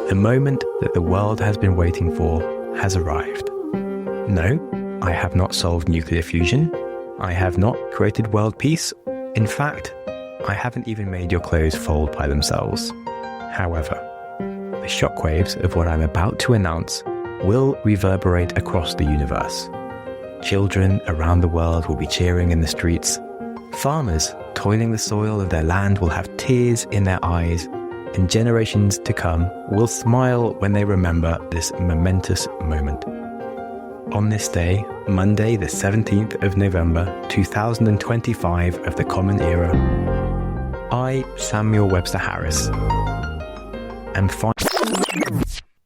The moment that the world has been waiting for has arrived. No, I have not solved nuclear fusion. I have not created world peace. In fact, I haven't even made your clothes fold by themselves. However, the shockwaves of what I'm about to announce will reverberate across the universe. Children around the world will be cheering in the streets. Farmers toiling the soil of their land will have tears in their eyes, and generations to come will smile when they remember this momentous moment. On this day, Monday the 17th of November 2025 of the Common Era, I, Samuel Webster Harris, am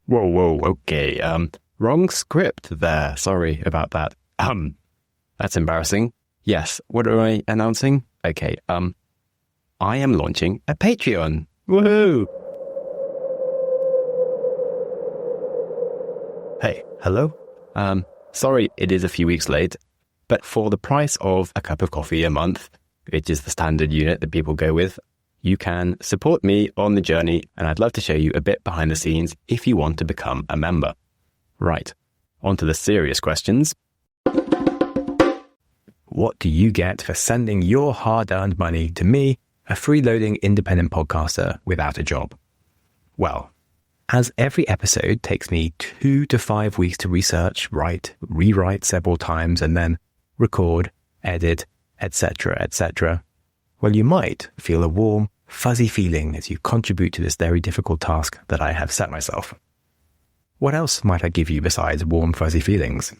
Whoa, okay, wrong script there, sorry about that. That's embarrassing. Yes, what am I announcing? Okay, I am launching a Patreon. Woohoo! Hey, hello? Sorry it is a few weeks late, but for the price of a cup of coffee a month, which is the standard unit that people go with, you can support me on the journey, and I'd love to show you a bit behind the scenes if you want to become a member. Right, on to the serious questions. What do you get for sending your hard-earned money to me, a freeloading independent podcaster without a job? Well, as every episode takes me 2 to 5 weeks to research, write, rewrite several times, and then record, edit, etc., well, you might feel a warm, fuzzy feeling as you contribute to this very difficult task that I have set myself. What else might I give you besides warm, fuzzy feelings?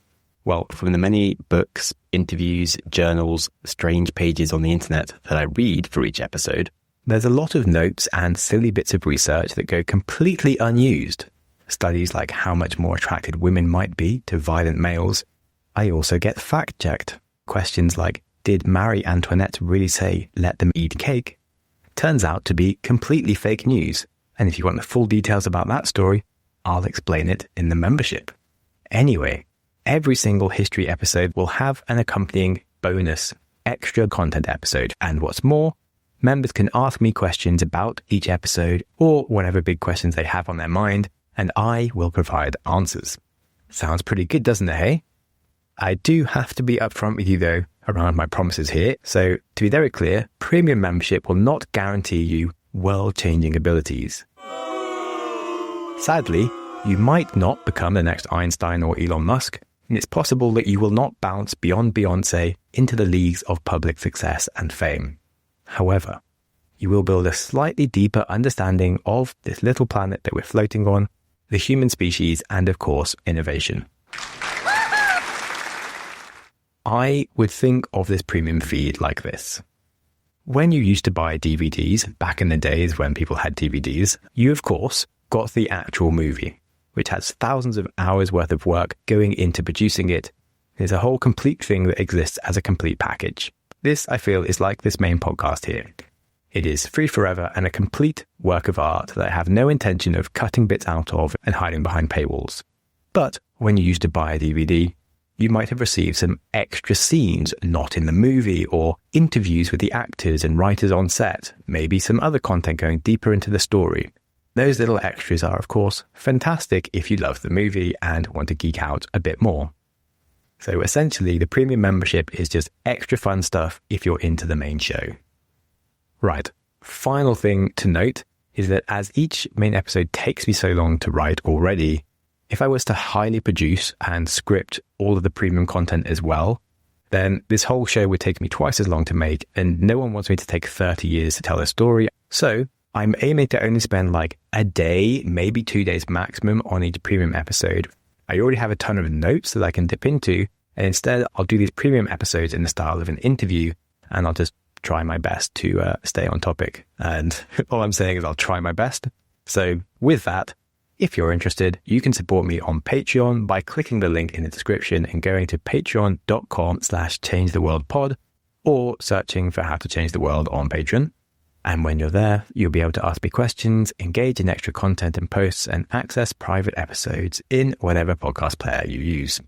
Well, from the many books, interviews, journals, strange pages on the internet that I read for each episode, there's a lot of notes and silly bits of research that go completely unused. Studies like how much more attracted women might be to violent males. I also get fact-checked. Questions like, did Marie Antoinette really say, let them eat cake? Turns out to be completely fake news. And if you want the full details about that story, I'll explain it in the membership. Anyway, every single history episode will have an accompanying bonus, extra content episode. And what's more, members can ask me questions about each episode or whatever big questions they have on their mind, and I will provide answers. Sounds pretty good, doesn't it, hey? I do have to be upfront with you, though, around my promises here. So, to be very clear, premium membership will not guarantee you world-changing abilities. Sadly, you might not become the next Einstein or Elon Musk, and it's possible that you will not bounce beyond Beyoncé into the leagues of public success and fame. However, you will build a slightly deeper understanding of this little planet that we're floating on, the human species, and of course, innovation. I would think of this premium feed like this. When you used to buy DVDs, back in the days when people had DVDs, you of course got the actual movie, which has thousands of hours worth of work going into producing it. There's a whole complete thing that exists as a complete package. This, I feel, is like this main podcast here. It is free forever and a complete work of art that I have no intention of cutting bits out of and hiding behind paywalls. But when you used to buy a DVD, you might have received some extra scenes not in the movie, or interviews with the actors and writers on set, maybe some other content going deeper into the story. Those little extras are, of course, fantastic if you love the movie and want to geek out a bit more. So essentially, the premium membership is just extra fun stuff if you're into the main show. Right, final thing to note is that as each main episode takes me so long to write already, if I was to highly produce and script all of the premium content as well, then this whole show would take me twice as long to make, and no one wants me to take 30 years to tell a story. So I'm aiming to only spend like a day, maybe 2 days maximum on each premium episode. I already have a ton of notes that I can dip into, and instead I'll do these premium episodes in the style of an interview, and I'll just try my best to stay on topic. And all I'm saying is I'll try my best. So with that, if you're interested, you can support me on Patreon by clicking the link in the description and going to patreon.com/changetheworldpod, or searching for How to Change the World on Patreon. And when you're there, you'll be able to ask me questions, engage in extra content and posts, and access private episodes in whatever podcast player you use.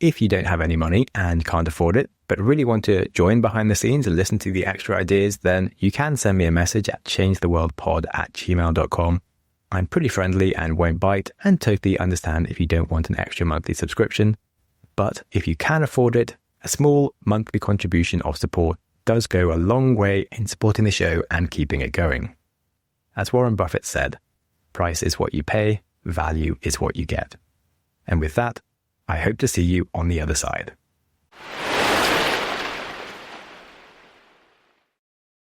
If you don't have any money and can't afford it, but really want to join behind the scenes and listen to the extra ideas, then you can send me a message at changetheworldpod@gmail.com. I'm pretty friendly and won't bite, and totally understand if you don't want an extra monthly subscription. But if you can afford it, a small monthly contribution of support does go a long way in supporting the show and keeping it going. As Warren Buffett said, price is what you pay, value is what you get. And with that, I hope to see you on the other side.